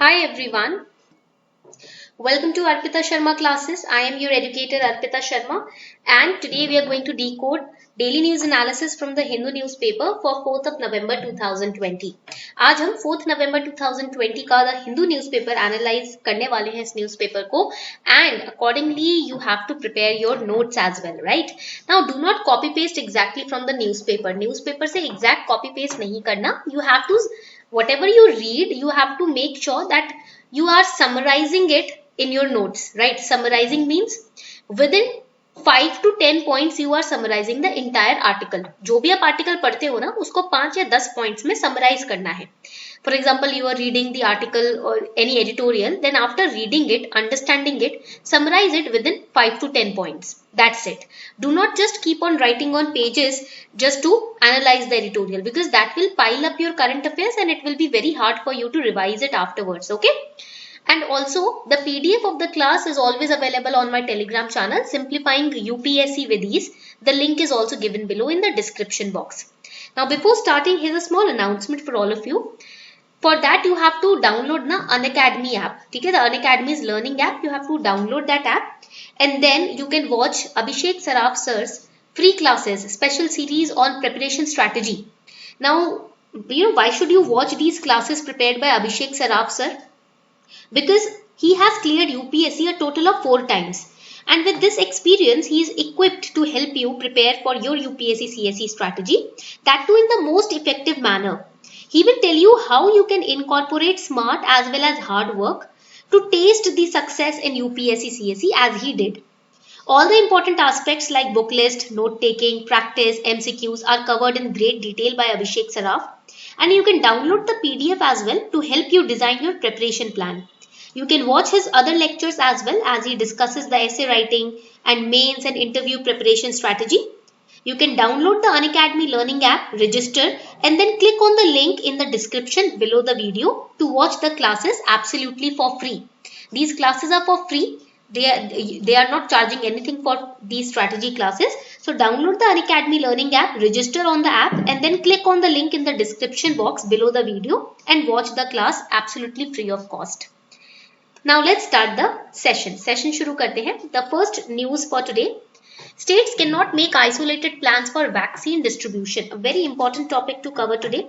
Hi everyone, welcome to Arpita Sharma classes. I am your educator Arpita Sharma and today we are going to decode daily news analysis from the Hindu newspaper for 4th of November 2020. आज हम 4th November 2020 का the Hindu newspaper analyze करने वाले हैं इस newspaper को and accordingly you have to prepare your notes as well, right? Now do not copy paste exactly from the newspaper. Newspaper से exact copy paste नहीं करना. You have to whatever you read, you have to make sure that you are summarizing it in your notes, right? Summarizing means within 5 to 10 points you are summarizing the entire article. जो भी आप article पढ़ते हो ना उसको 5 या 10 points में summarize करना है. For example, you are reading the article or any editorial, then after reading it, understanding it, summarize it within 5 to 10 points. That's it. Do not just keep on writing on pages just to analyze the editorial because that will pile up your current affairs and it will be very hard for you to revise it afterwards. Okay? And also the PDF of the class is always available on my Telegram channel, Simplifying UPSC with Ease. The link is also given below in the description box. Now before starting, here's a small announcement for all of you. For that you have to download the Unacademy app. Okay? The Unacademy's learning app. You have to download that app and then you can watch Abhishek Saraf sir's free classes, special series on preparation strategy. Now, why should you watch these classes prepared by Abhishek Saraf sir? Because he has cleared UPSC a total of 4 times. And with this experience, he is equipped to help you prepare for your UPSC CSE strategy, that too in the most effective manner. He will tell you how you can incorporate smart as well as hard work to taste the success in UPSC CSE as he did. All the important aspects like book list, note taking, practice, MCQs are covered in great detail by Abhishek Saraf. And you can download the PDF as well to help you design your preparation plan. You can watch his other lectures as well as he discusses the essay writing and mains and interview preparation strategy. You can download the Unacademy learning app, register and then click on the link in the description below the video to watch the classes absolutely for free. These classes are for free. They are not charging anything for these strategy classes. So download the Unacademy learning app, register on the app and then click on the link in the description box below the video and watch the class absolutely free of cost. Now let's start the session. Session शुरू करते हैं. The first news for today. States cannot make isolated plans for vaccine distribution. A very important topic to cover today.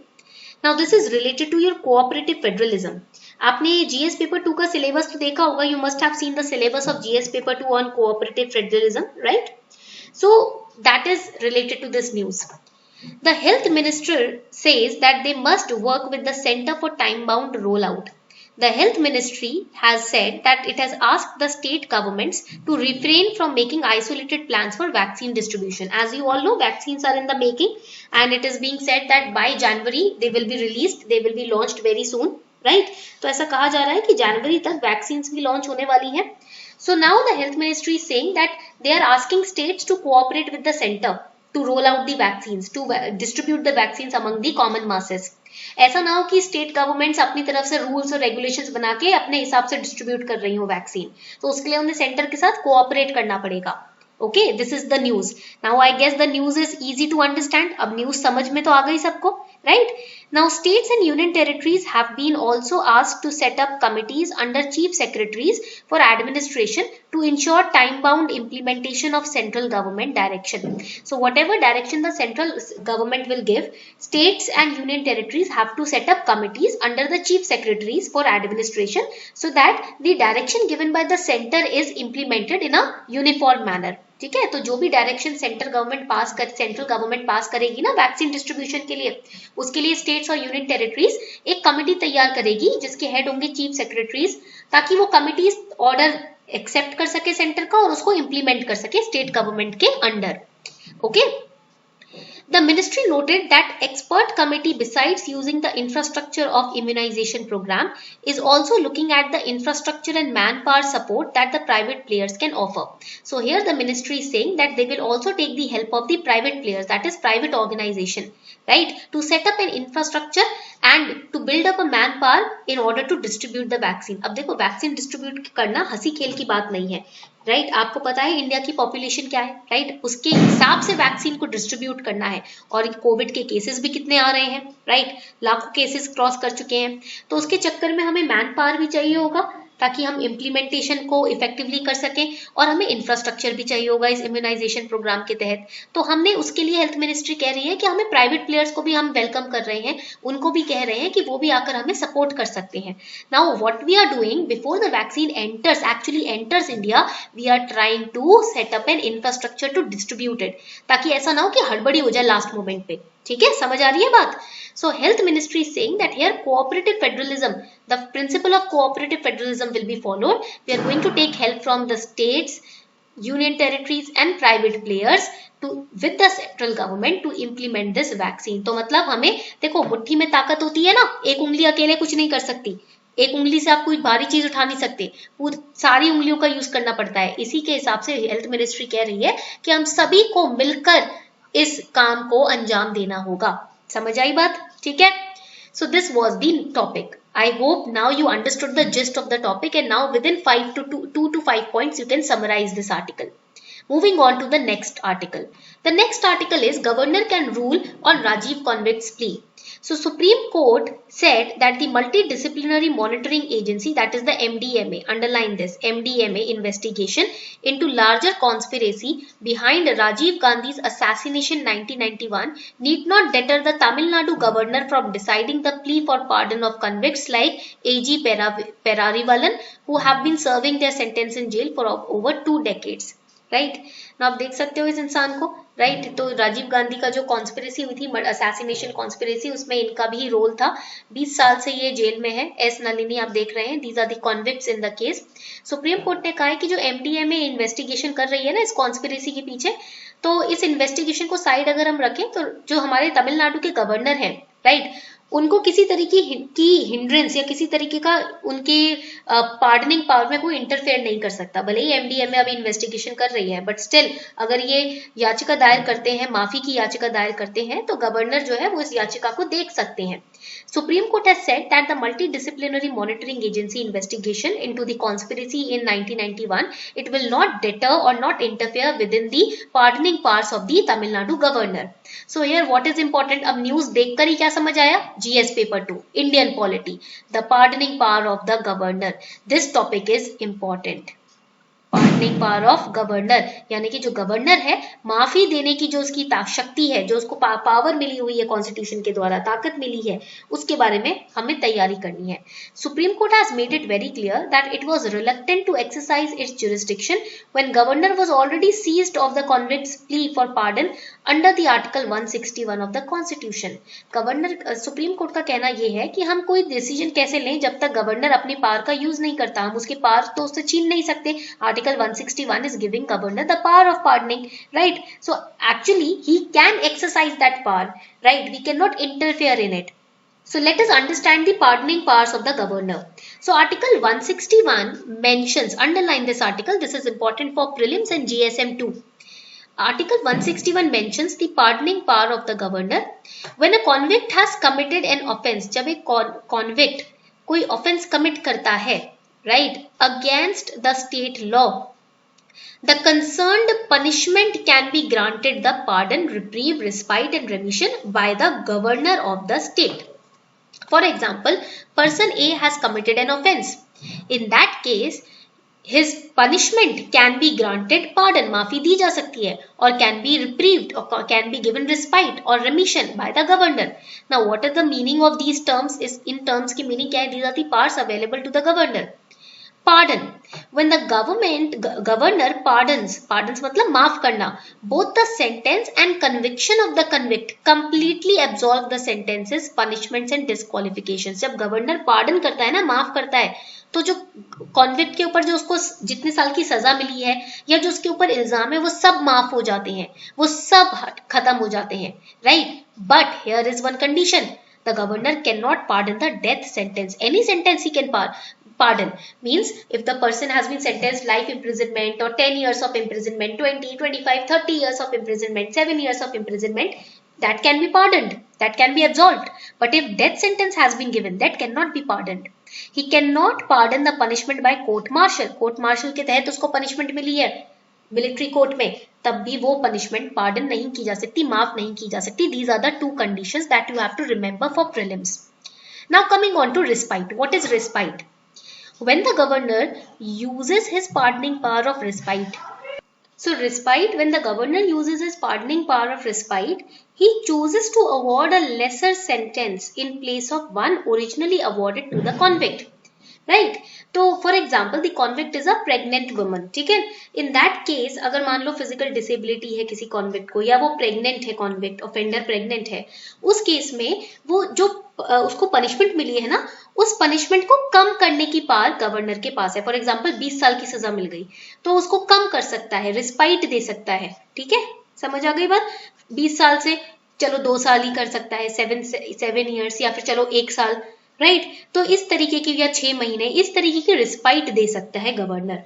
Now this is related to your cooperative federalism. आपने GS paper 2 का syllabus तो देखा होगा. You must have seen the syllabus of GS paper 2 on cooperative federalism, right? So that is related to this news. The health minister says that they must work with the Center for Time-Bound Rollout. The health ministry has said that it has asked the state governments to refrain from making isolated plans for vaccine distribution. As you all know, vaccines are in the making and it is being said that by January they will be released, they will be launched very soon, right? तो ऐसा कहा जा रहा है कि जनवरी तक vaccines भी launch होने वाली हैं. So now the health ministry is saying that they are asking states to cooperate with the center to roll out the vaccines, to distribute the vaccines among the common masses. ऐसा ना हो कि state governments अपनी तरफ से rules और regulations बना के अपने हिसाब से डिस्ट्रीब्यूट कर रही हो वैक्सीन, तो उसके लिए उन्हें सेंटर के साथ कोऑपरेट करना पड़ेगा. Okay, this is the news. Now I guess the news is easy to understand. अब न्यूज समझ में तो आ गई सबको, right? Now states and union territories have been also asked to set up committees under chief secretaries for administration to ensure time-bound implementation of central government direction. So whatever direction the central government will give, states and union territories have to set up committees under the chief secretaries for administration so that the direction given by the center is implemented in a uniform manner. ठीक है, तो जो भी direction central government पास करेगी ना vaccine distribution के लिए, उसके लिए स्टेट्स और यूनियन टेरिटरीज एक कमेटी तैयार करेगी जिसके हेड होंगे चीफ सेक्रेटरीज, ताकि वो कमिटीज ऑर्डर एक्सेप्ट कर सके सेंटर का और उसको इंप्लीमेंट कर सके स्टेट गवर्नमेंट के under. Okay. The ministry noted that expert committee, besides using the infrastructure of immunization program, is also looking at the infrastructure and manpower support that the private players can offer. So here the ministry is saying that they will also take the help of the private players, that is private organization, right, to set up an infrastructure and to build up a man power in order to distribute the vaccine. अब देखो vaccine distribute करना हंसी खेल की बात नहीं है, right? आपको पता है इंडिया की पॉपुलेशन क्या है, राइट? उसके हिसाब से वैक्सीन को डिस्ट्रीब्यूट करना है, और कोविड के केसेस भी कितने आ रहे हैं, राइट? लाखों केसेस क्रॉस कर चुके हैं, तो उसके चक्कर में हमें मैन पावर भी चाहिए होगा ताकि हम इम्प्लीमेंटेशन को इफेक्टिवली कर सकें, और हमें इंफ्रास्ट्रक्चर भी चाहिए होगा इस इम्यूनाइजेशन प्रोग्राम के तहत। तो हमने उसके लिए हेल्थ मिनिस्ट्री कह रही है कि हमें प्राइवेट प्लेयर्स को भी हम वेलकम कर रहे हैं, उनको भी कह रहे हैं कि वो भी आकर हमें सपोर्ट कर सकते हैं। Now what we are doing before the vaccine enters India, we are trying to set up an infrastructure to distribute it, ताकि ऐसा ना हो कि हड़बड़ी हो जाए लास्ट मोमेंट पे। ठीक है, समझ आ रही है बात? So health ministry is saying that here cooperative federalism, the principle of cooperative federalism will be followed. We are going to take help from the states, union territories and private players to with the central government to implement this vaccine. तो मतलब हमें देखो मुट्ठी में ताकत होती है ना, एक उंगली अकेले कुछ नहीं कर सकती, एक उंगली से आप कोई भारी चीज उठा नहीं सकते, पूरी सारी उंगलियों का यूज करना पड़ता है। इसी के हिसाब से हेल्थ मिनिस्ट्री कह रही है कि हम सभी को मिलकर इस काम को अंजाम देना होगा। समझ आई बात? ठीक है, so this was the topic. I hope now you understood the gist of the topic, and now within 2 to 5 points you can summarize this article. Moving on to the next article. The next article is Governor can rule on Rajiv convict's plea. So Supreme Court said that the Multidisciplinary Monitoring Agency, that is the MDMA, underline this, MDMA investigation into larger conspiracy behind Rajiv Gandhi's assassination 1991 need not deter the Tamil Nadu governor from deciding the plea for pardon of convicts like AG Perarivalan, who have been serving their sentence in jail for over 2 decades. Right ना, आप देख सकते हो इस इंसान को, right? तो राजीव गांधी का जो कॉन्स्पिरेसी हुई थी, असैसिनेशन कॉन्स्पिरेसी, उसमें इनका भी रोल था। 20 साल से ये जेल में है। एस नलिनी आप देख रहे हैं, these are the convicts in the case. Supreme court ने कहा है कि जो एमडीएमए इन्वेस्टिगेशन कर रही है ना इस कॉन्स्पिरेसी के पीछे, तो इस इन्वेस्टिगेशन को साइड अगर हम रखें तो जो हमारे तमिलनाडु के गवर्नर हैं, राइट, उनको किसी तरीके की हिंड्रेंस या किसी तरीके का उनके पार्डनिंग पावर में कोई इंटरफेयर नहीं कर सकता। भले ही एमडीएमए अभी इन्वेस्टिगेशन कर रही है, बट स्टिल अगर ये याचिका दायर करते हैं, माफी की याचिका दायर करते हैं, तो गवर्नर जो है वो इस याचिका को देख सकते हैं। Supreme Court has said that the Multidisciplinary Monitoring Agency investigation into the conspiracy in 1991, it will not deter or not interfere within the pardoning powers of the Tamil Nadu governor. So here what is important? अब news देखकर ही क्या समझ आया? GS paper 2 Indian polity, the pardoning power of the governor. This topic is important. Pardoning power of governor, यानी कि जो governor है, माफी देने की जो उसकी शक्ति है, जो उसको पावर मिली हुई है कॉन्स्टिट्यूशन के द्वारा, ताकत मिली है, उसके बारे में हमें तैयारी करनी है। Supreme court has made it very clear that it was reluctant to exercise its jurisdiction when governor was already seized of the convicts plea for pardon under the article 161 of the constitution. Governor, supreme court का कहना यह है कि हम कोई decision कैसे लें जब तक गवर्नर अपनी पावर का यूज नहीं करता, हम उसके पावर तो उससे छीन नहीं सकते। Article 161 is giving governor the power of pardoning, right? So actually he can exercise that power, right? We cannot interfere in it. So let us understand the pardoning powers of the governor. So Article 161 mentions, underline this article, this is important for prelims and GSM 2. Article 161 mentions the pardoning power of the governor when a convict has committed an offence. जब एक convict कोई offence commit करता है, right, against the state law, the concerned punishment can be granted the pardon, reprieve, respite and remission by the governor of the state. For example, person A has committed an offence. In that case, his punishment can be granted pardon, माफी दी जा सकती है, or can be reprieved or can be given respite or remission by the governor. Now what is the meaning of these terms? is in terms की meaning क्या है? These are the powers available to the governor. Pardon, when the governor pardons मतलब माफ करना, both the sentence and conviction of the convict completely absolve the sentences, punishments and disqualifications. जब governor pardon करता है ना, माफ करता है, तो जो कॉन्विक्ट के ऊपर जो उसको जितने साल की सजा मिली है या जो उसके ऊपर इल्जाम है, वो सब माफ हो जाते हैं, वो सब खत्म हो जाते हैं, right? But here is one condition, the governor cannot pardon the death sentence. Any sentence he can pardon. Means if the person has been sentenced life imprisonment or 10 years of imprisonment, 20, 25, 30 years of imprisonment, 7 years of imprisonment, that can be pardoned, that can be absolved. But if death sentence has been given, that cannot be pardoned. He cannot pardon the punishment by court martial. Court martial के तहत उसको punishment मिली है military court में, तब भी वो punishment pardon नहीं की जा सकती, माफ नहीं की जा सकती. These are the two conditions that you have to remember for prelims. Now coming on to respite. What is respite? When the governor uses his pardoning power of respite. So respite, when the governor uses his pardoning power of respite, he chooses to award a lesser sentence in place of one originally awarded to the convict. Right? तो for example the convict is a pregnant woman. ठीक है, in that case अगर मान लो physical disability है किसी convict को, या वो प्रेग्नेंट है, कॉन्विक्ट ऑफेंडर प्रेग्नेंट है, उस केस में वो जो उसको पनिशमेंट मिली है ना, उस पनिशमेंट को कम करने की पावर गवर्नर के पास है. फॉर एग्जाम्पल 20 साल की सजा मिल गई तो उसको कम कर सकता है, रिस्पाइट दे सकता है. ठीक है, समझ आ गई बात. 20 साल से चलो 2 साल ही कर सकता है, 7 ईयर्स, या फिर चलो 1 साल. राइट, तो इस तरीके की, या 6 महीने, इस तरीके की रिस्पाइट दे सकता है governor.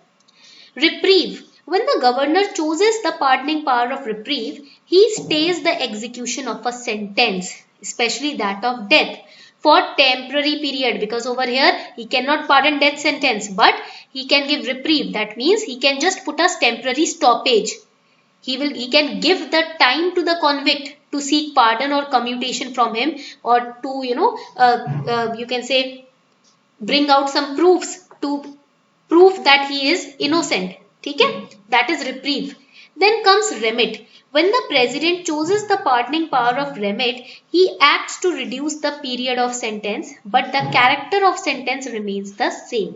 Reprieve, when the governor chooses the pardoning power of reprieve, he stays the execution of a sentence, especially that of death, for temporary period, because over here he cannot pardon death sentence, but he can give reprieve. That means he can just put a temporary stoppage. He can give the time to the convict to seek pardon or commutation from him, or to you can say bring out some proofs to prove that he is innocent. ठीक है, that is reprieve. Then comes remit. When the president chooses the pardoning power of remit, he acts to reduce the period of sentence, but the character of sentence remains the same.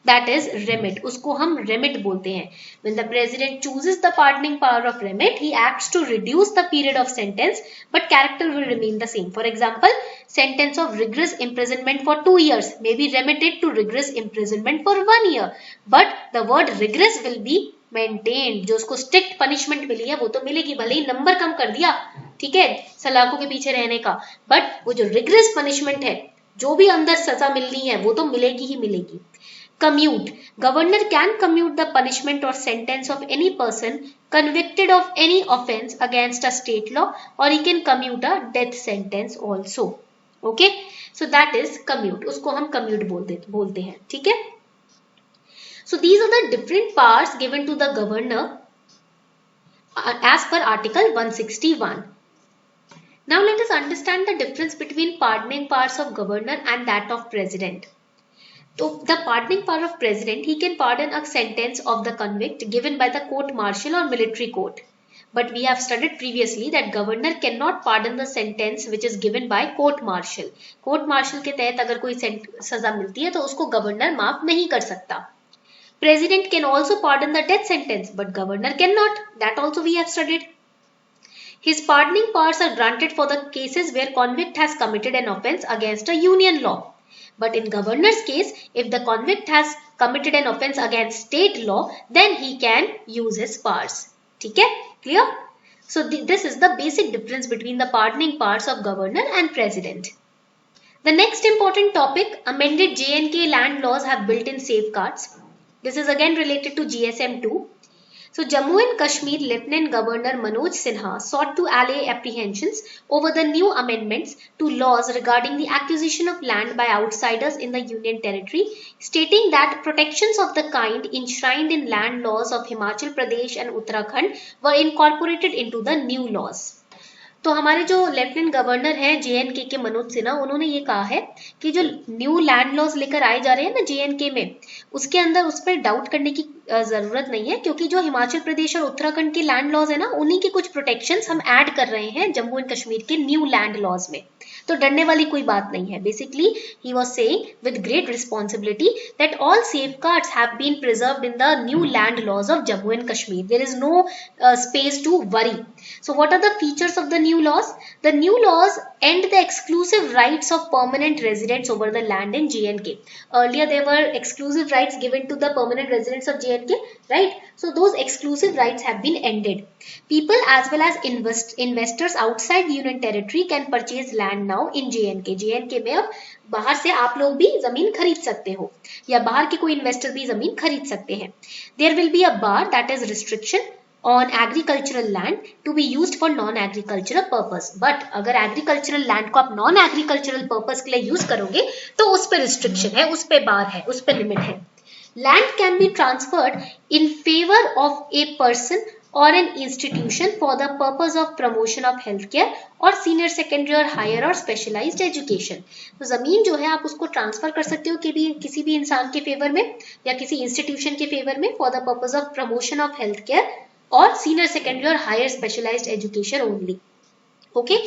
That is remit. उसको हम remit बोलते हैं. When the president chooses the pardoning power of remit, he acts to reduce the period of sentence, but character will remain the same. For example, sentence of rigorous imprisonment for 2 years may be remitted to rigorous imprisonment for 1 year, but the word rigorous will be maintained. जो उसको strict punishment मिली है वो तो मिलेगी, भले ही number कम कर दिया, ठीक है, सलाखों के पीछे रहने का, but वो जो rigorous punishment है, जो भी अंदर सजा मिलनी है वो तो मिलेगी ही मिलेगी. Commute. Governor can commute the punishment or sentence of any person convicted of any offence against a state law, or he can commute a death sentence also. Okay? So that is commute. उसको हम commute बोलते हैं. ठीक है? So these are the different powers given to the governor as per Article 161. Now let us understand the difference between pardoning powers of governor and that of president. So the pardoning power of president, he can pardon a sentence of the convict given by the court martial or military court. But we have studied previously that governor cannot pardon the sentence which is given by court martial. Court martial के तहत अगर कोई सजा मिलती है तो उसको governor माफ नहीं कर सकता. President can also pardon the death sentence, but governor cannot. That also we have studied. His pardoning powers are granted for the cases where convict has committed an offence against a union law. But in governor's case, if the convict has committed an offence against state law, then he can use his powers. ठीक है? Clear? So this is the basic difference between the pardoning powers of governor and president. The next important topic, amended J&K land laws have built-in safeguards. This is again related to GSM 2. So Jammu and Kashmir Lieutenant Governor Manoj Sinha sought to allay apprehensions over the new amendments to laws regarding the acquisition of land by outsiders in the Union Territory, stating that protections of the kind enshrined in land laws of Himachal Pradesh and Uttarakhand were incorporated into the new laws. तो हमारे जो lieutenant governor हैं JNK के मनोज सिन्हा, उन्होंने ये कहा है कि जो न्यू लैंड लॉज लेकर आए जा रहे हैं ना JNK में, उसके अंदर उस पर डाउट करने की जरूरत नहीं है, क्योंकि जो हिमाचल प्रदेश और उत्तराखंड के लैंड लॉज है ना, उन्हीं के कुछ प्रोटेक्शंस हम ऐड कर रहे हैं जम्मू एंड कश्मीर के न्यू लैंड लॉज में. तो डरने वाली कोई बात नहीं है. Basically he was saying with great responsibility that all safeguards have been preserved in the new land laws of Jammu and Kashmir. There is no space to worry. So what are the features of the new laws? The new laws end the exclusive rights of permanent residents over the land in J&K. Earlier there were exclusive rights given to the permanent residents of J&K, right? So those exclusive rights have been ended. People as well as investors outside the Union Territory can purchase land now in J&K. J&K में अब बाहर से आप लोग भी जमीन खरीद सकते हो, या बाहर के कोई इन्वेस्टर भी जमीन खरीद सकते हैं. There will be a bar, that is restriction, on agricultural land to be used for non-agricultural purpose. But अगर agricultural land को आप non-agricultural purpose के लिए use करोगे तो उस पे restriction है, उस पे bar है, उस पे limit है. Land can be transferred in favor of a person or an institution for the purpose of promotion of healthcare और senior secondary और higher और specialized education. तो जमीन जो है आप उसको ट्रांसफर कर सकते हो कि भी किसी भी इंसान के फेवर में या किसी इंस्टीट्यूशन के फेवर में for the purpose of promotion of health care और सीनियर सेकेंडरी और higher specialised education only. Okay,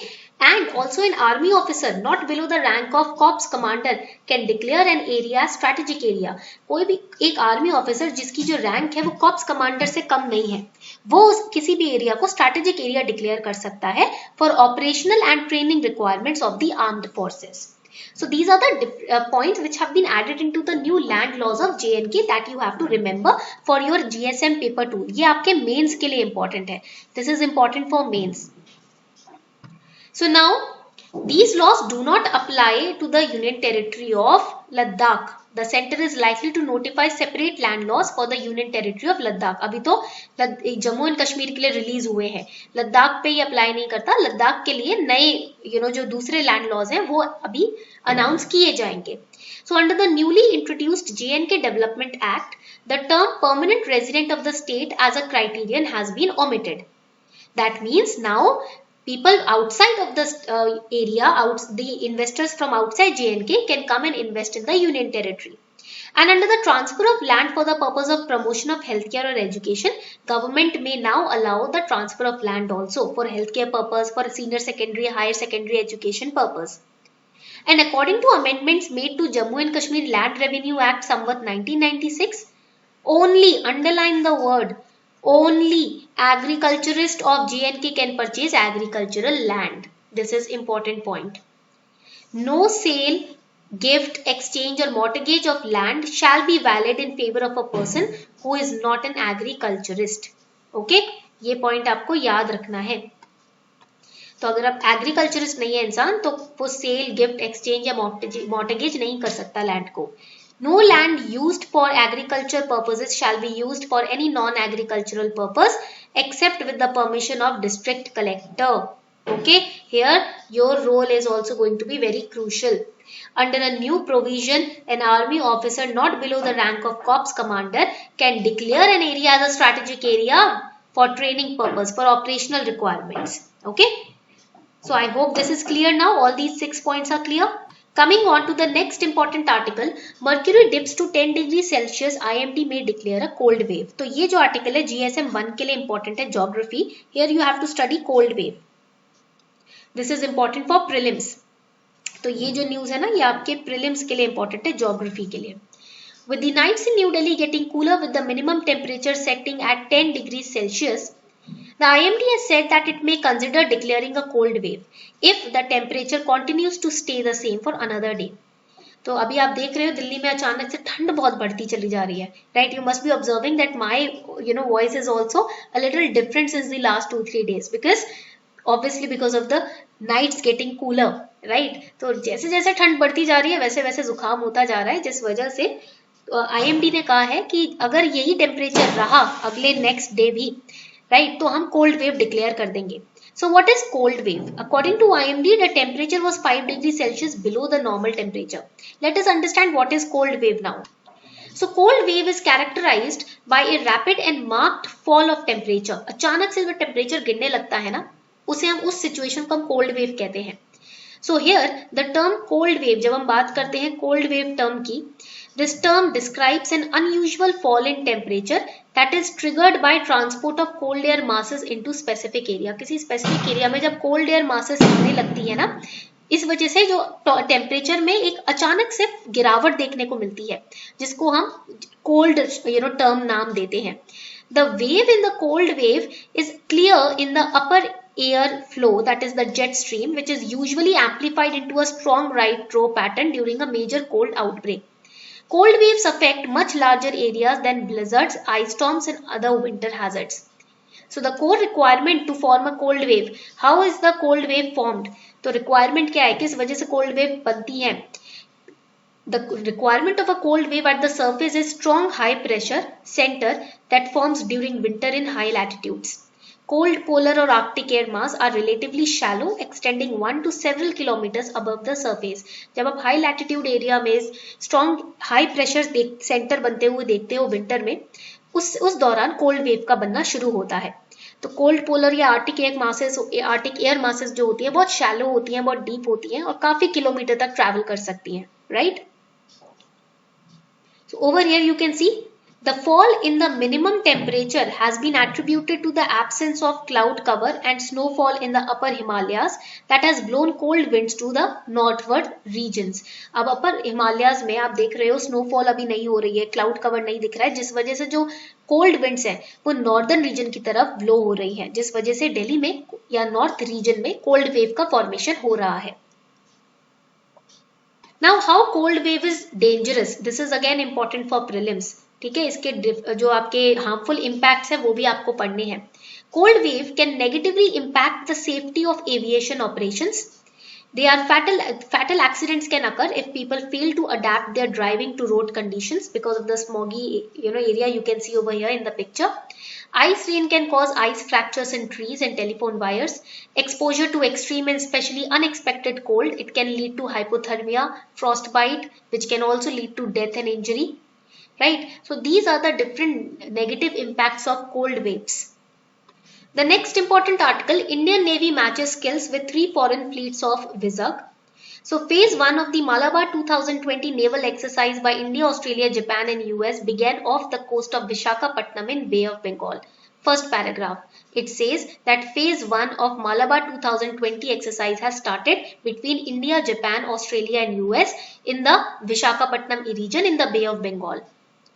and also an army officer not below the rank of corps commander can declare an area strategic area. कोई भी एक army officer जिसकी जो rank है वो cops commander से कम नहीं है, वो किसी भी एरिया को स्ट्रैटेजिक एरिया डिक्लेयर कर सकता है for operational and training requirements of the armed forces. So these are the points which have been added into the new land laws of JNK that you have to remember for your GSM paper 2. ये आपके mains के लिए important है. This is important for mains. So now these laws do not apply to the Union Territory of Ladakh. The center is likely to notify separate land laws for the Union Territory of Ladakh. अभी तो Jammu and Kashmir के लिए release हुए हैं, लद्दाख पे ये apply नहीं करता. लद्दाख के लिए नए जो दूसरे लैंड लॉज हैं वो अभी अनाउंस किए जाएंगे. So under the newly introduced JNK Development Act, the term permanent resident of the state as a criterion has been omitted. That means now people outside of the area, the investors from outside JNK can come and invest in the Union Territory. And under the transfer of land for the purpose of promotion of healthcare or education, government may now allow the transfer of land also for healthcare purpose, for senior secondary, higher secondary education purpose. And according to amendments made to Jammu and Kashmir Land Revenue Act Samvat 1996, only, underline the word, only agriculturist of JNK can purchase agricultural land. This is important point. No sale, gift, exchange or mortgage of land shall be valid in favor of a person who is not an agriculturist. Okay? ये point आपको याद रखना है. तो अगर आप agriculturist नहीं है इंसान तो वो सेल, गिफ्ट, एक्सचेंज या मॉर्टगेज नहीं कर सकता लैंड को. No land used for agriculture purposes shall be used for any non-agricultural purpose except with the permission of district collector. Okay, here your role is also going to be very crucial. Under a new provision, an army officer not below the rank of corps commander can declare an area as a strategic area for training purpose, for operational requirements. Okay, so I hope this is clear now. All these 6 points are clear. Coming on to the next important article, mercury dips to 10 degrees Celsius, IMD may declare a cold wave. तो ये जो article है GSM 1 के लिए important है, geography. Here you have to study cold wave. This is important for prelims. तो ये जो news है ना ये आपके prelims के लिए important है, geography के लिए. With the nights in New Delhi getting cooler with the minimum temperature setting at 10 degrees Celsius, the IMD has said that it may consider declaring a cold wave if the temperature continues to stay the same for another day. तो अभी आप देख रहे हो दिल्ली में अचानक से ठंड बहुत बढ़ती चली जा रही है, right? You must be observing that my voice is also a little different since the last 2-3 days because obviously because of the nights getting cooler, right? तो जैसे जैसे ठंड बढ़ती जा रही है वैसे वैसे जुकाम होता जा रहा है, जिस वजह से IMD ने कहा है कि अगर यही टेम्परेचर रहा अगले नेक्स्ट डे भी, right, तो हम cold wave declare कर देंगे. So what is cold wave? According to IMD, the temperature was 5 degrees Celsius below the normal temperature. Let us understand what is cold wave now. So cold wave is characterized by a rapid and marked fall of temperature. अचानक से जो temperature गिरने लगता है ना, उसे हम उस situation को हम cold wave कहते हैं. So here the term cold wave, जब हम बात करते हैं cold wave term की, this term describes an unusual fall in temperature that is triggered by transport of cold air masses into specific area. किसी specific area में जब cold air masses आने लगती है ना, इस वजह से जो टेम्परेचर में एक अचानक से गिरावट देखने को मिलती है, जिसको हम कोल्ड टर्म नाम देते हैं. The wave in the cold wave is clear in the upper air flow, that is the jet stream, which is usually amplified into a strong right throw pattern during a major cold outbreak. Cold waves affect much larger areas than blizzards, ice storms and other winter hazards. So the core requirement to form a cold wave, how is the cold wave formed? तो requirement क्या है, किस वजह से cold wave बनती है? The requirement of a cold wave at the surface is strong high pressure center that forms during winter in high latitudes. Cold polar or Arctic air mass are relatively shallow, extending 1 to several kilometers above the surface. जब आप high latitude area में strong high pressure center बनते हुए देखते हो winter में, उस दौरान cold wave का बनना शुरू होता है. तो कोल्ड पोलर या आर्टिक एयर मासेस जो होती है बहुत शैलो होती हैं, बहुत डीप होती हैं और काफी किलोमीटर तक ट्रैवल कर सकती हैं, right. So over here you can see the fall in the minimum temperature has been attributed to the absence of cloud cover and snowfall in the upper Himalayas that has blown cold winds to the northward regions. अब upper Himalayas में आप देख रहे हो snowfall अभी नहीं हो रही है, cloud cover नहीं दिख रहा है, जिस वजह से जो cold winds है वो northern region की तरफ blow हो रही है, जिस वजह से दिल्ली में या north region में cold wave का formation हो रहा है. Now how cold wave is dangerous? This is again important for prelims. ठीक है, इसके जो आपके harmful impacts है वो भी आपको पढ़ने हैं. Cold wave can negatively impact the safety of aviation operations. They are fatal accidents can occur if people fail to adapt their driving to road conditions because of the smoggy area you can see over here in the picture. Ice rain can cause ice fractures in trees and telephone wires. Exposure to extreme and especially unexpected cold, it can lead to hypothermia, frostbite, which can also lead to death and injury. Right? So these are the different negative impacts of cold waves. The next important article, Indian Navy matches skills with 3 foreign fleets of Vizag. So phase 1 of the Malabar 2020 naval exercise by India, Australia, Japan and US began off the coast of Visakhapatnam in Bay of Bengal. First paragraph, it says that phase 1 of Malabar 2020 exercise has started between India, Japan, Australia and US in the Visakhapatnam region in the Bay of Bengal.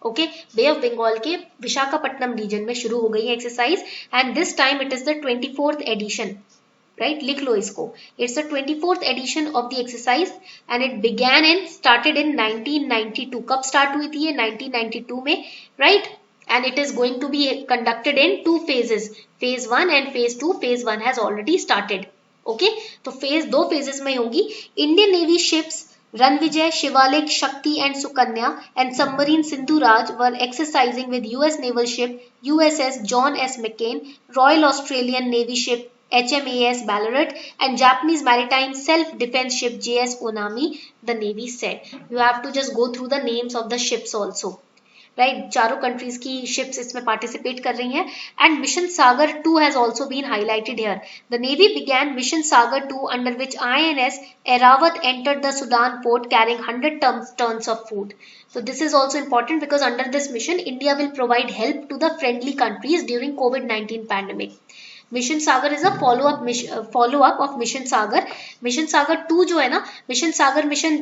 Okay, Bay of Bengal के Visakhapatnam region में शुरू हो गई है exercise and this time it is the 24th edition, right, लिख लो इसको. It's the 24th edition of the exercise and it began in started in 1992. कब स्टार्ट हुई थी ये? 1992 में, right. And it is going to be conducted in 2 phases, phase 1 and phase 2. phase 1 has already started. Okay, तो phase 2 phases में होगी. Indian navy ships Ranvijay, Shivalik, Shakti and Sukanya and submarine Sindhuraj were exercising with US naval ship USS John S. McCain, Royal Australian Navy ship HMAS Ballarat and Japanese maritime self-defense ship JS Onami, the Navy said. You have to just go through the names of the ships also. Right, चारों countries की ships इसमें participate कर रही हैं. And Mission Sagar 2 has also been highlighted here. The navy began Mission Sagar 2 under which INS Airavat entered the Sudan port carrying 100 tons of food. So this is also important because under this mission India will provide help to the friendly countries during COVID-19 pandemic. Mission Sagar is a follow up of mission Sagar. Mission Sagar 2 जो है ना, mission Sagar mission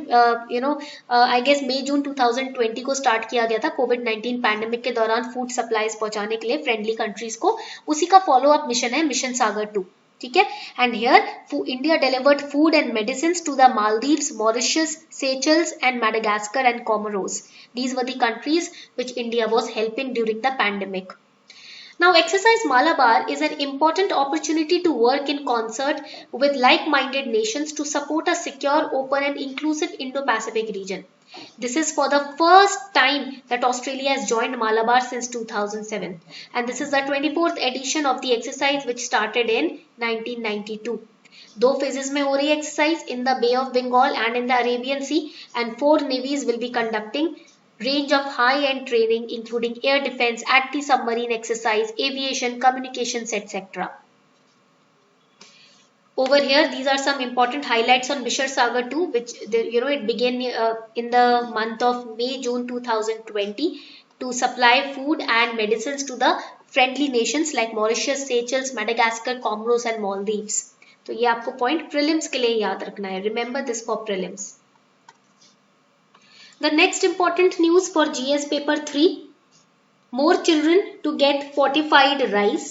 I guess May June 2020 को start किया गया था कोविड-19 pandemic के दौरान food supplies पहुंचाने के लिए फ्रेंडली कंट्रीज को. उसी का फॉलो अप मिशन है मिशन सागर 2. ठीक है, and here India delivered food and medicine to the Maldives, Mauritius, Seychelles and Madagascar and Comoros. These were the countries which India was helping during the pandemic. Now, Exercise Malabar is an important opportunity to work in concert with like-minded nations to support a secure, open and inclusive Indo-Pacific region. This is for the first time that Australia has joined Malabar since 2007. And this is the 24th edition of the exercise which started in 1992. 2 phases में हो रही है exercise in the Bay of Bengal and in the Arabian Sea, and 4 navies will be conducting range of high-end training including air defense, anti-submarine exercise, aviation, communications, etc. Over here, these are some important highlights on Mission Sagar 2, which it began in the month of May-June 2020 to supply food and medicines to the friendly nations like Mauritius, Seychelles, Madagascar, Comoros and Maldives. तो ये आपको point prelims के लिए याद रखना है. Remember this for prelims. The next important news for GS paper 3, more children to get fortified rice.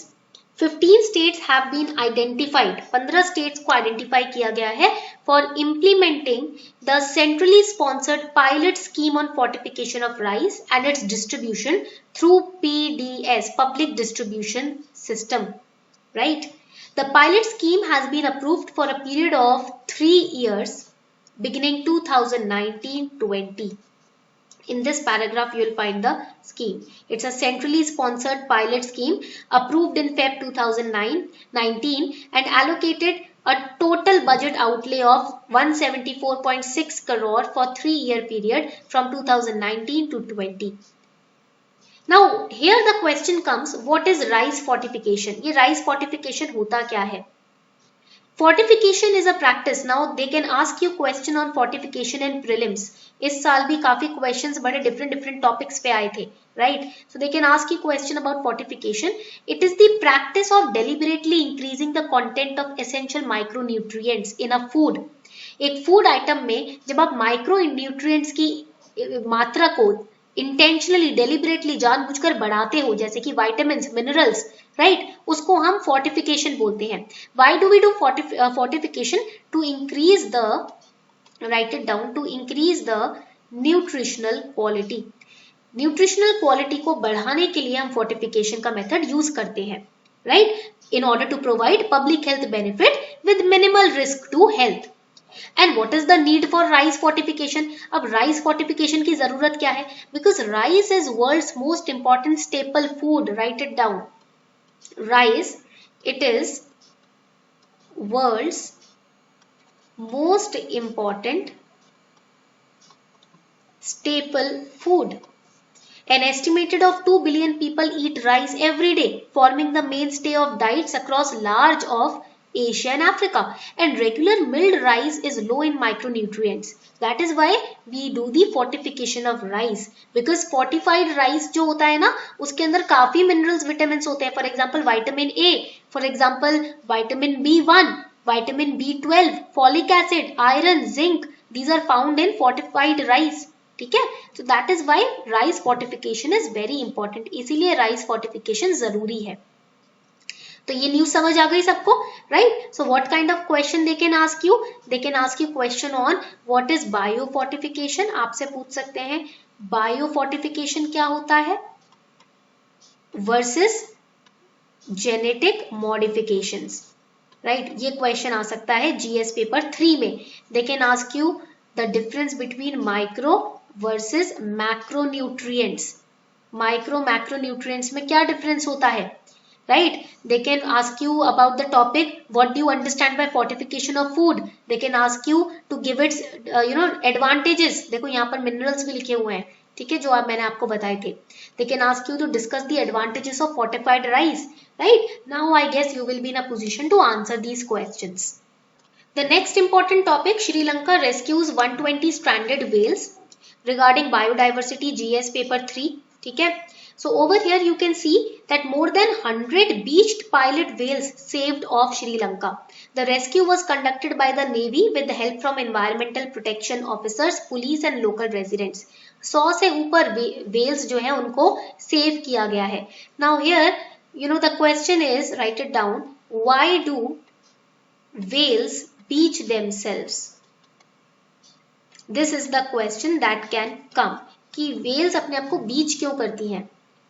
15 states have been identified. 15 states को identify किया गया है for implementing the centrally sponsored pilot scheme on fortification of rice and its distribution through PDS, public distribution system. Right? The pilot scheme has been approved for a period of 3 years beginning 2019-20. In this paragraph, you will find the scheme. It's a centrally sponsored pilot scheme approved in Feb 2019 and allocated a total budget outlay of 174.6 crore for 3-year period from 2019 to 20. Now here the question comes, what is rice fortification? ये rice fortification होता क्या है? Fortification is a practice. Now they can ask you question on fortification in prelims. इस साल भी काफी questions बड़े different topics पे आए थे, right? So they can ask you question about fortification. It is the practice of deliberately increasing the content of essential micronutrients in a food. एक food item में जब आप micronutrients की मात्रा को इंटेंशनली डेलिबरेटली जानबूझकर बढ़ाते हो, जैसे कि विटामिन्स, मिनरल्स, राइट, उसको हम फोर्टिफिकेशन बोलते हैं. Why do we do fortification? To increase the, write it down, to increase the nutritional quality. Nutritional quality को बढ़ाने के लिए हम फोर्टिफिकेशन का मेथड यूज करते हैं, right, in order to provide public health benefit with minimal risk to health. And what is the need for rice fortification? अब rice fortification की जरूरत क्या है? Because rice is world's most important staple food. Write it down. Rice, it is world's most important staple food. An estimated of 2 billion people eat rice every day, forming the mainstay of diets across large of Asia and Africa. And regular milled rice is low in micronutrients. That is why we do the fortification of rice. Because fortified rice जो होता है ना, उसके अंदर काफी minerals, vitamins होते हैं. For example, vitamin A, for example, vitamin B1, vitamin B12, folic acid, iron, zinc. These are found in fortified rice. ठीक है? So that is why rice fortification is very important. इसीलिए rice fortification जरूरी है. तो ये news समझ आ गई सबको, right? So what kind of question they can ask you? They can ask you question on what is bio fortification. आपसे पूछ सकते हैं बायो फोर्टिफिकेशन क्या होता है वर्सेस जेनेटिक मॉडिफिकेशंस, राइट? ये क्वेश्चन आ सकता है जीएस पेपर 3 में. They can ask you the difference between micro versus macronutrients. Micro macronutrients में क्या डिफरेंस होता है, right? They can ask you about the topic what do you understand by fortification of food. They can ask you to give its advantages. देखो यहाँ पर minerals भी लिखे हुए हैं, ठीक है, जो आप मैंने आपको बताए थे. They can ask you to discuss the advantages of fortified rice, right? Now I guess you will be in a position to answer these questions. The next important topic, Sri Lanka rescues 120 stranded whales. Regarding biodiversity, GS paper 3, ठीक है. So over here you can see that more than 100 beached pilot whales saved off Sri Lanka. The rescue was conducted by the Navy with the help from environmental protection officers, police and local residents. 100 से ऊपर whales जो है उनको save किया गया है. Now here the question is, write it down, why do whales beach themselves? This is the question that can come कि whales अपने आप को beach क्यों करती हैं,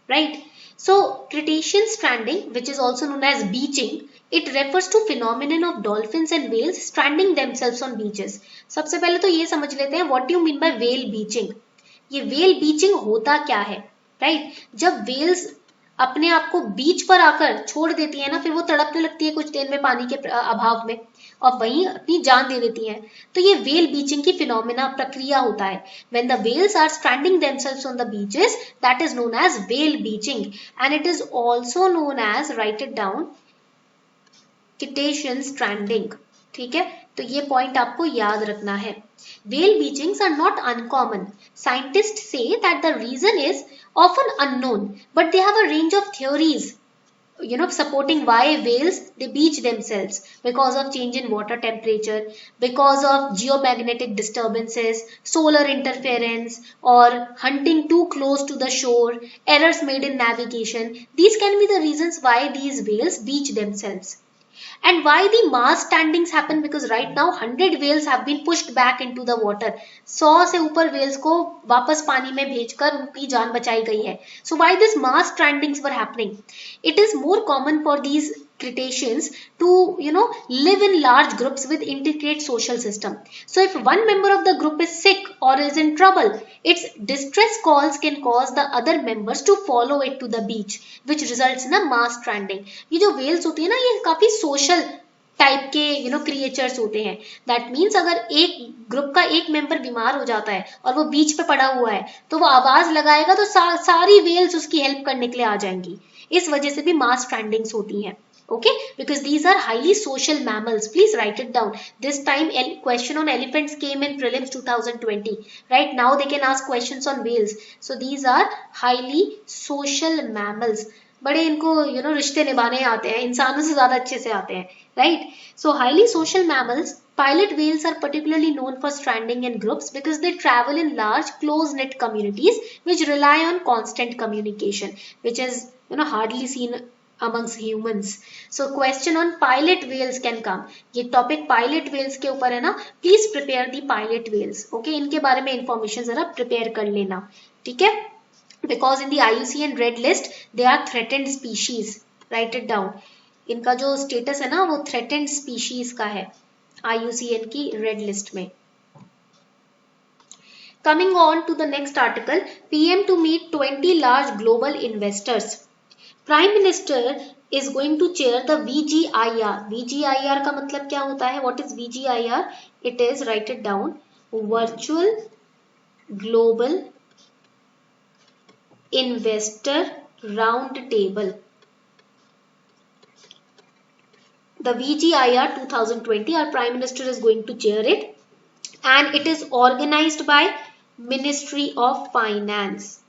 right? So Cretaceous stranding, which is also known as beaching, it refers to phenomenon of dolphins and whales stranding themselves on beaches. सबसे पहले तो ये समझ लेते हैं what do you mean by whale beaching. ये whale beaching होता क्या है, right? जब whales अपने आप को बीच पर आकर छोड़ देती है ना, फिर वो तड़पने लगती है कुछ देर में पानी के अभाव में और वहीं अपनी जान दे देती हैं. तो ये whale beaching की फिनोमेना प्रक्रिया होता है. When the whales are stranding themselves on the beaches, that is known as whale beaching, and it is also known as, write it down, Cretaceous stranding. ठीक है, तो ये पॉइंट आपको याद रखना है. Whale beachings are not uncommon. Scientists say that the reason is often unknown, but they have a range of theories supporting why whales they beach themselves, because of change in water temperature, because of geomagnetic disturbances, solar interference, or hunting too close to the shore, errors made in navigation. These can be the reasons why these whales beach themselves. And why the mass standings happen? Because right now 100 whales have been pushed back into the water. 100 से ऊपर whales को वापस पानी में भेजकर उनकी जान बचाई गई है. So why this mass strandings were happening? It is more common for these Cretaceans to live in large groups with intricate social system. So if one member of the group is sick or is in trouble, its distress calls can cause the other members to follow it to the beach, which results in a mass stranding. ये जो whales होती है ना, ये काफी social type के creatures होते हैं. दैट मीन्स अगर एक ग्रुप का एक मेंबर बीमार हो जाता है और वो बीच पे पड़ा हुआ है तो वो आवाज लगाएगा तो सारी वेल्स उसकी हेल्प करने के लिए आ जाएंगी. इस वजह से भी मास स्ट्रैंडिंग्स होती हैं. Okay, because these are highly social mammals. Please write it down. This time question on elephants came in prelims 2020. Right now they can ask questions on whales. So these are highly social mammals. बड़े इनको रिश्ते निभाने आते हैं, इंसानों से ज्यादा अच्छे से आते हैं. Right? So highly social mammals, pilot whales are particularly known for stranding in groups because they travel in large close-knit communities which rely on constant communication, which is hardly seen amongst humans. So question on pilot whales can come. ये topic pilot whales के ऊपर है ना. Please prepare the pilot whales. Okay, इनके बारे में information जरा prepare कर लेना. ठीक है? Because in the IUCN red list they are threatened species. Write it down. इनका जो status है ना वो threatened species का है IUCN की red list में. Coming on to the next article, PM to meet 20 large global investors. Prime Minister is going to chair the VGIR. VGIR का मतलब क्या होता है? What is VGIR? It is, write it down, Virtual Global Investor Round Table. The VGIR 2020, our Prime Minister is going to chair it, and it is organized by Ministry of Finance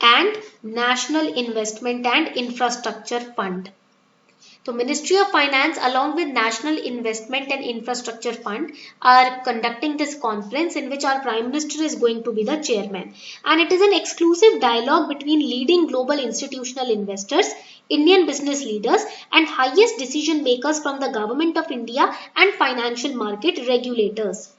and National Investment and Infrastructure Fund. So Ministry of Finance along with National Investment and Infrastructure Fund are conducting this conference in which our Prime Minister is going to be the chairman. And it is an exclusive dialogue between leading global institutional investors, Indian business leaders and highest decision makers from the Government of India and financial market regulators.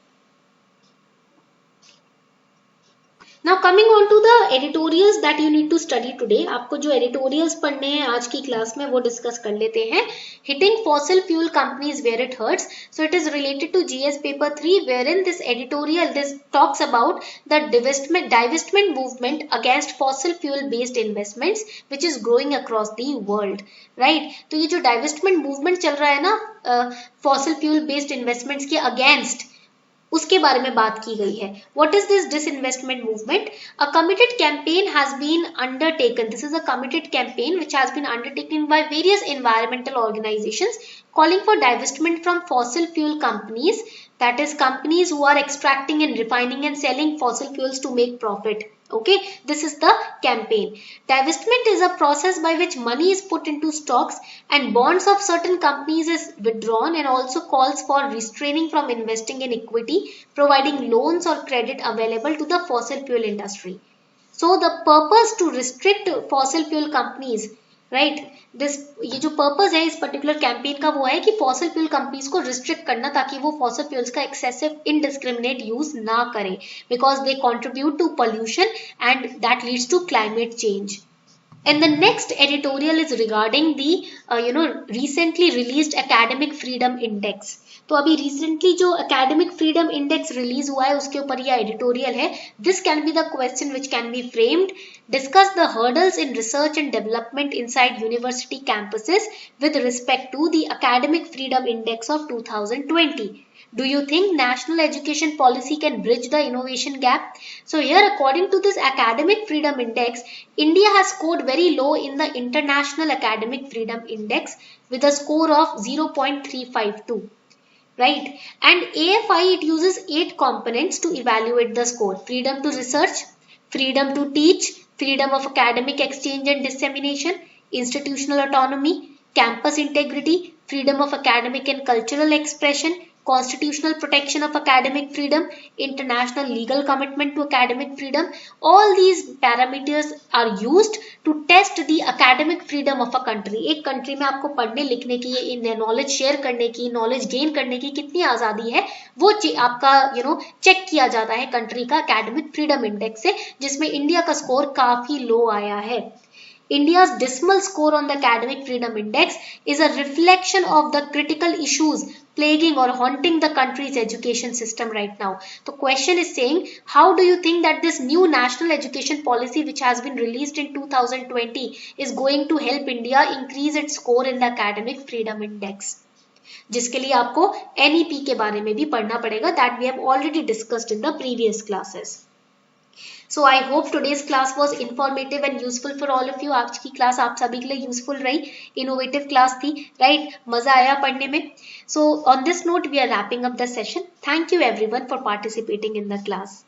Now coming on to the editorials that you need to study today. आपको जो editorials पढ़ने हैं आज की class में वो discuss कर लेते हैं. Hitting fossil fuel companies where it hurts. So it is related to GS paper 3 wherein this editorial talks about the divestment movement against fossil fuel based investments which is growing across the world. Right? तो ये जो divestment movement चल रहा है ना fossil fuel based investments के against, उसके बारे में बात की गई है. What is this disinvestment movement? A committed campaign has been undertaken. This is a committed campaign which has been undertaken by various environmental organizations calling for divestment from fossil fuel companies, that is companies who are extracting and refining and selling fossil fuels to make profit. Okay, this is the campaign. Divestment is a process by which money is put into stocks and bonds of certain companies is withdrawn, and also calls for restraining from investing in equity, providing loans or credit available to the fossil fuel industry. So the purpose to restrict fossil fuel companies, right, ये जो purpose है इस particular campaign का वो है कि fossil fuel companies को restrict करना ताकि वो फॉसिल फ्यूल्स का एक्सेसिव इनडिस्क्रिमिनेट यूज ना करें, because they contribute to pollution and that leads to climate change. And the next editorial is regarding the recently released academic freedom index. तो अभी recently जो academic freedom index release हुआ है उसके ऊपर यह editorial है. This can be the question which can be framed. Discuss the hurdles in research and development inside university campuses with respect to the academic freedom index of 2020. Do you think national education policy can bridge the innovation gap? So here, according to this academic freedom index, India has scored very low in the International Academic Freedom Index with a score of 0.352. Right? And AFI, it uses 8 components to evaluate the score. Freedom to research, freedom to teach, freedom of academic exchange and dissemination, institutional autonomy, campus integrity, freedom of academic and cultural expression, constitutional protection of academic freedom, international legal commitment to academic freedom. All these parameters are used to test the academic freedom of a country. एक country में आपको पढ़ने लिखने की, knowledge share करने की, knowledge gain करने की कितनी आज़ादी है वो आपका चेक किया जाता है country का academic freedom index से, जिसमें इंडिया का स्कोर काफी लो आया है. India's dismal score on the Academic Freedom Index is a reflection of the critical issues plaguing or haunting the country's education system right now. The question is saying, how do you think that this new national education policy which has been released in 2020 is going to help India increase its score in the Academic Freedom Index? जिसके लिए आपको NEP के बारे में भी पढ़ना पड़ेगा, that we have already discussed in the previous classes. So I hope today's class was informative and useful for all of you. आज की क्लास आप सभी के लिए यूजफुल रही, इनोवेटिव क्लास थी, राइट? मजा आया पढ़ने में. So on this note we are wrapping up the session. Thank you everyone for participating in the class.